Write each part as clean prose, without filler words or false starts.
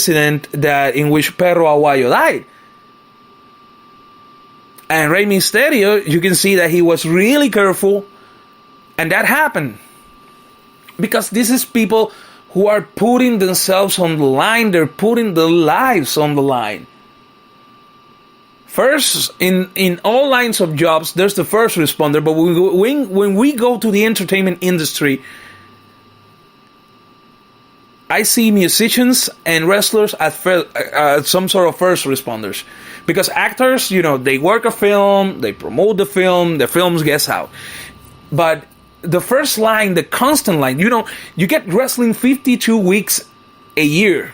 incident that in which Perro Aguayo died. And Rey Mysterio, you can see that he was really careful, and that happened. Because this is people who are putting themselves on the line, they're putting their lives on the line. First, in all lines of jobs, there's the first responder, but when we go to the entertainment industry, I see musicians and wrestlers as some sort of first responders. Because actors, they work a film, they promote the film gets out. But the first line, the constant line, you get wrestling 52 weeks a year.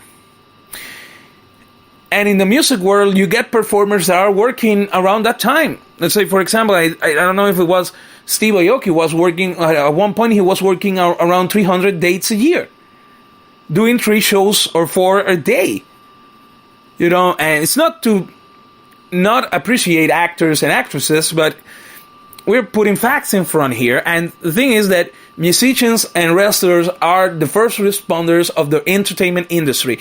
And in the music world, you get performers that are working around that time. Let's say, for example, I don't know if it was Steve Aoki was working, at one point he was working around 300 dates a year. Doing 3 shows or 4 a day. And it's not to not appreciate actors and actresses, but we're putting facts in front here. And the thing is that musicians and wrestlers are the first responders of the entertainment industry.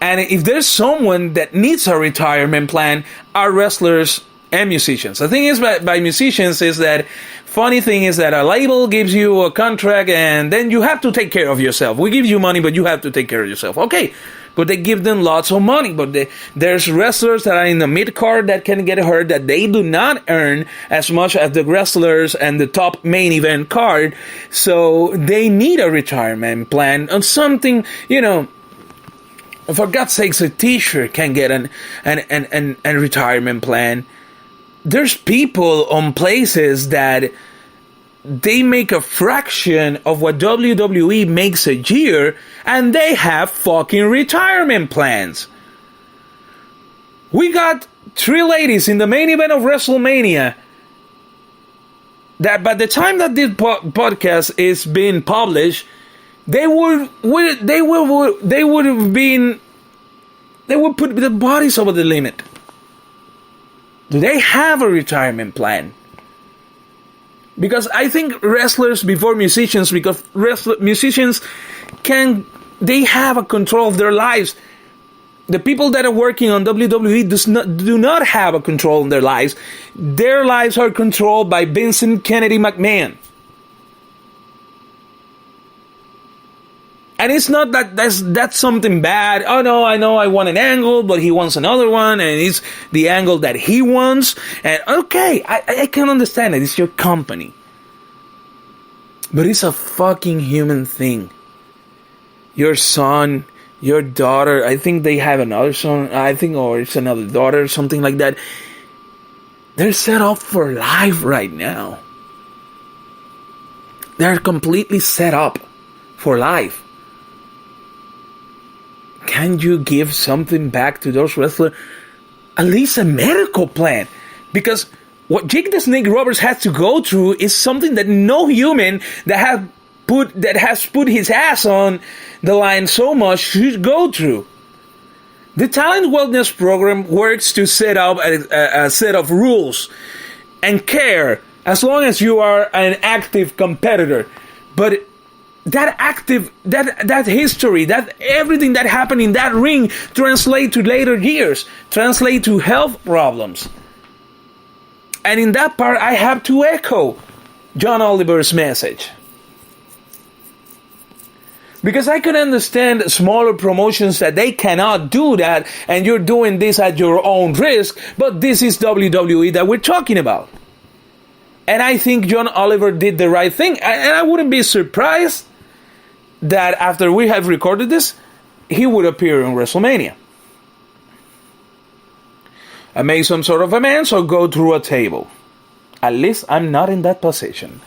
And if there's someone that needs a retirement plan, are wrestlers and musicians. The thing is by musicians is that, funny thing is that a label gives you a contract and then you have to take care of yourself. We give you money, but you have to take care of yourself. Okay, but they give them lots of money. But there's wrestlers that are in the mid-card that can get hurt, that they do not earn as much as the wrestlers and the top main event card. So they need a retirement plan on something, for God's sakes, a teacher can get an retirement plan. There's people on places that they make a fraction of what WWE makes a year, and they have fucking retirement plans. We got 3 ladies in the main event of WrestleMania that by the time that this podcast is being published, they would put their bodies over the limit. Do they have a retirement plan? Because I think wrestlers before musicians, because musicians they have a control of their lives. The people that are working on WWE do not have a control of their lives. Their lives are controlled by Vincent Kennedy McMahon. And it's not that that's something bad. Oh no, I know I want an angle, but he wants another one, and it's the angle that he wants. And okay, I can understand it. It's your company. But it's a fucking human thing. Your son, your daughter, I think they have another son, or it's another daughter, something like that. They're set up for life right now. They're completely set up for life. Can you give something back to those wrestlers? At least a medical plan. Because what Jake the Snake Roberts has to go through is something that no human that has put his ass on the line so much should go through. The Talent Wellness Program works to set up a set of rules and care as long as you are an active competitor. But that history, that everything that happened in that ring translate to later years, translate to health problems. And in that part, I have to echo John Oliver's message. Because I can understand smaller promotions that they cannot do that, and you're doing this at your own risk, but this is WWE that we're talking about. And I think John Oliver did the right thing. And I wouldn't be surprised that after we have recorded this, he would appear in WrestleMania. I make some sort of amends or go through a table. At least I'm not in that position.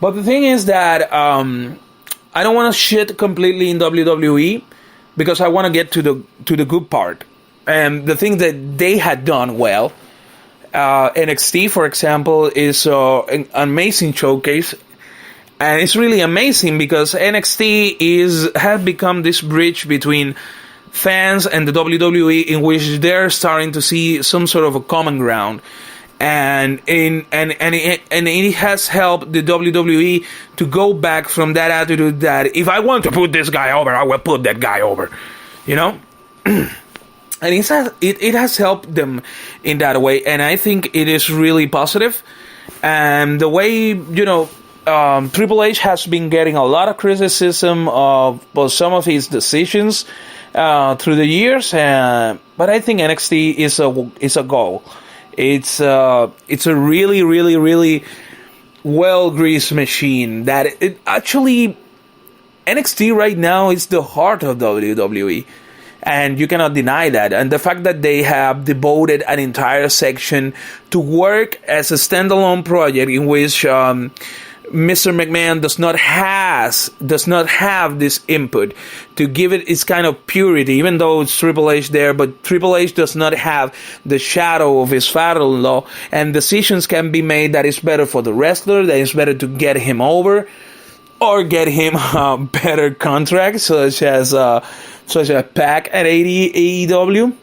But the thing is that I don't want to shit completely in WWE because I want to get to the good part. And the thing that they had done well, NXT, for example, is an amazing showcase. And it's really amazing because NXT have become this bridge between fans and the WWE, in which they're starting to see some sort of a common ground, and it has helped the WWE to go back from that attitude that if I want to put this guy over, I will put that guy over, And it has helped them in that way, and I think it is really positive. And the way, Triple H has been getting a lot of criticism of some of his decisions through the years, but I think NXT is a goal. It's a really, really, really well greased machine that it actually. NXT right now is the heart of WWE, and you cannot deny that. And the fact that they have devoted an entire section to work as a standalone project in which Mr. McMahon does not have this input to give it its kind of purity, even though it's Triple H there, but Triple H does not have the shadow of his father-in-law, and decisions can be made that is better for the wrestler, that is better to get him over, or get him a better contract, such as PAC at AEW.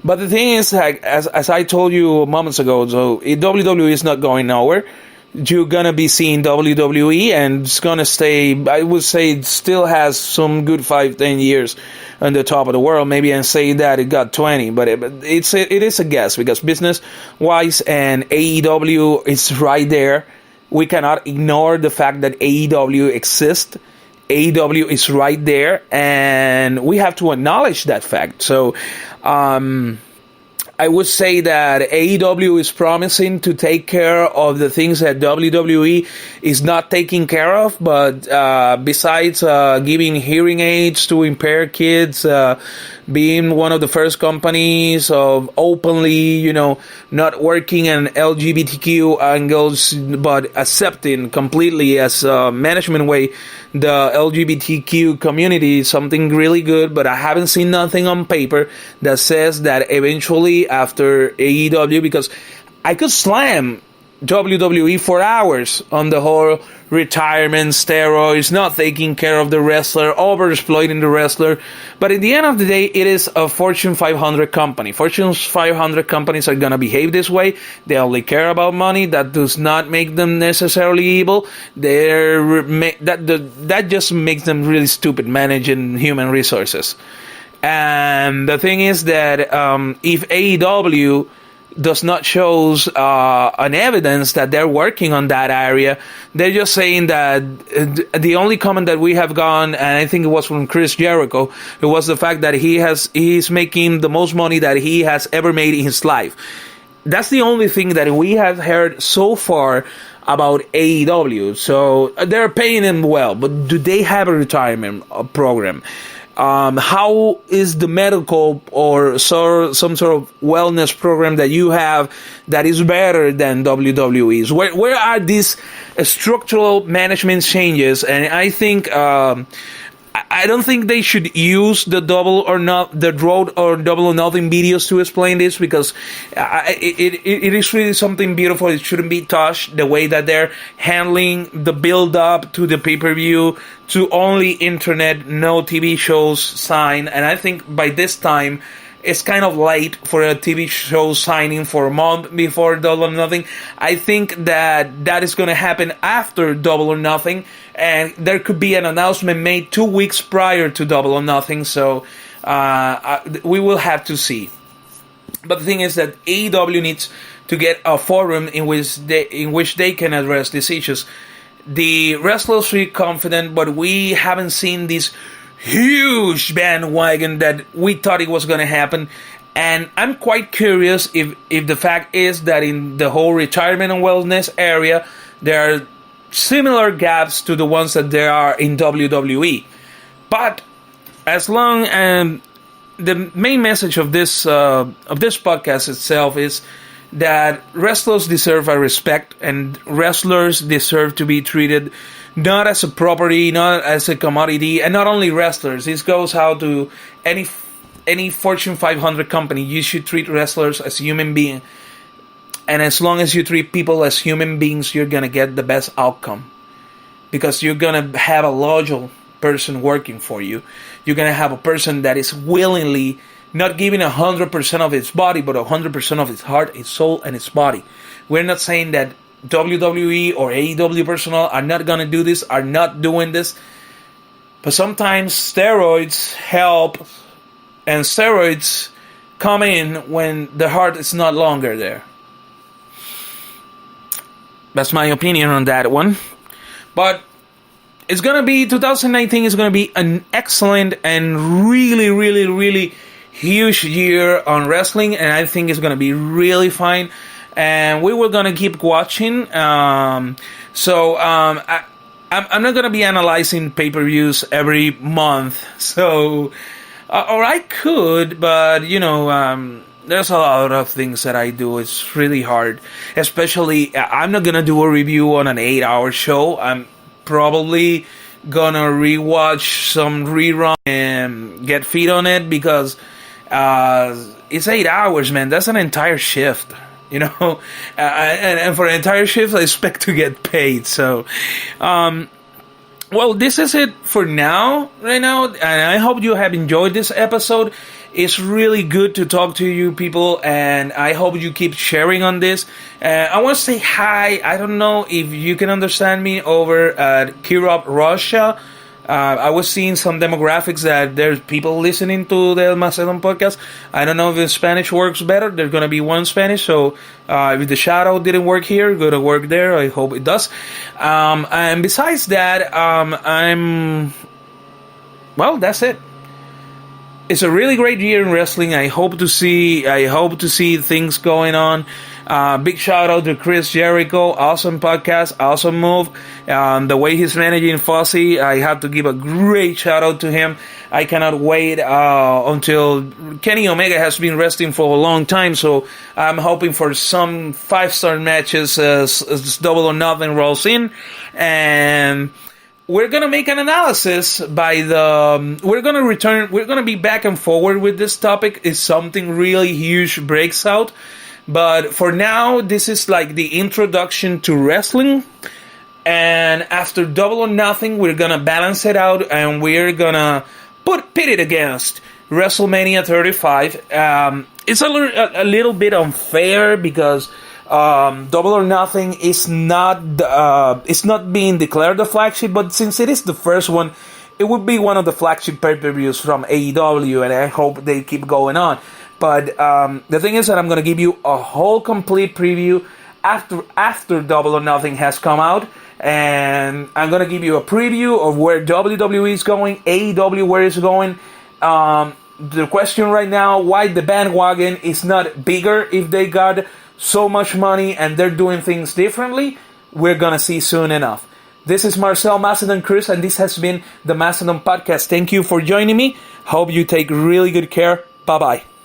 But the thing is, like, as I told you moments ago, so WWE is not going nowhere. You're gonna be seeing WWE, and it's gonna stay. I would say it still has some good 5-10 years on the top of the world. Maybe I say that it got 20, but it is a guess, because business wise and AEW is right there. We cannot ignore the fact that AEW exists. AEW is right there, and we have to acknowledge that fact. So, I would say that AEW is promising to take care of the things that WWE is not taking care of, but besides giving hearing aids to impaired kids, being one of the first companies of openly, not working in LGBTQ angles, but accepting completely as a management way the LGBTQ community is something really good, but I haven't seen nothing on paper that says that eventually after AEW, because I could slam WWE for hours on the whole retirement, steroids, not taking care of the wrestler, over-exploiting the wrestler. But at the end of the day, it is a Fortune 500 company. Fortune 500 companies are going to behave this way. They only care about money. That does not make them necessarily evil. That just makes them really stupid managing human resources. And the thing is that if AEW does not shows an evidence that they're working on that area, they're just saying that the only comment that we have gone, and I think it was from Chris Jericho, it was the fact that he's making the most money that he has ever made in his life. That's the only thing that we have heard so far about AEW. So they're paying him well, but do they have a retirement program? How is the medical or some sort of wellness program that you have that is better than WWE's? Where are these structural management changes? And I think I don't think they should use the Road or Double or Nothing videos to explain this, because it is really something beautiful. It shouldn't be touched. The way that they're handling the build up to the pay-per-view, to only internet, no TV shows sign. And I think by this time, it's kind of late for a TV show signing for a month before Double or Nothing. I think that is going to happen after Double or Nothing, and there could be an announcement made 2 weeks prior to Double or Nothing. So we will have to see. But the thing is that AEW needs to get a forum in which they can address these issues. The wrestlers feel confident, but we haven't seen this huge bandwagon that we thought it was going to happen. And I'm quite curious if the fact is that in the whole retirement and wellness area, there are similar gaps to the ones that there are in WWE. But as long as the main message of this podcast itself is that wrestlers deserve a respect, and wrestlers deserve to be treated not as a property, not as a commodity, and not only wrestlers. This goes out to any Fortune 500 company. You should treat wrestlers as human beings, and as long as you treat people as human beings, you're gonna get the best outcome, because you're gonna have a loyal person working for you. You're gonna have a person that is willingly not giving 100% of its body, but 100% of its heart, its soul, and its body. We're not saying that WWE or AEW personnel are not going to do this, are not doing this. But sometimes steroids help and steroids come in when the heart is not longer there. That's my opinion on that one. But it's going to be, 2019 is going to be an excellent and really, really, really huge year on wrestling. And I think it's going to be really fine. And we were going to keep watching. I'm not going to be analyzing pay-per-views every month. So, or I could, but, there's a lot of things that I do. It's really hard. Especially, I'm not going to do a review on an 8-hour show. I'm probably going to rewatch some rerun and get feet on it because it's 8 hours, man. That's an entire shift. And for an entire shift, I expect to get paid. So, well, this is it for now, right now, and I hope you have enjoyed this episode. It's really good to talk to you people, and I hope you keep sharing on this. I want to say hi. I don't know if you can understand me over at Kirop, Russia. I was seeing some demographics that there's people listening to the El Macedon podcast. I don't know if the Spanish works better. There's going to be one Spanish, so if the shadow didn't work here, going to work there. I hope it does. And besides that, that's it. It's a really great year in wrestling. I hope to see things going on. Big shout out to Chris Jericho. Awesome podcast. Awesome move. The way he's managing Fuzzy, I have to give a great shout out to him. I cannot wait until Kenny Omega has been wrestling for a long time. So I'm hoping for some 5-star matches as Double or Nothing rolls in. And we're going to make an analysis we're going to be back and forward with this topic if something really huge breaks out. But for now, this is like the introduction to wrestling. And after Double or Nothing, we're going to balance it out and we're going to pit it against WrestleMania 35. It's a little bit unfair because Double or Nothing is it's not being declared the flagship, but since it is the first one, it would be one of the flagship pay-per-views from AEW, and I hope they keep going on. But the thing is that I'm going to give you a whole complete preview after Double or Nothing has come out, and I'm going to give you a preview of where WWE is going, AEW where it's going. The question right now, why the bandwagon is not bigger if they got so much money and they're doing things differently, we're gonna see soon enough. This is Marcel Macedon Cruz, and this has been the Macedon Podcast. Thank you for joining me. Hope you take really good care. Bye-bye.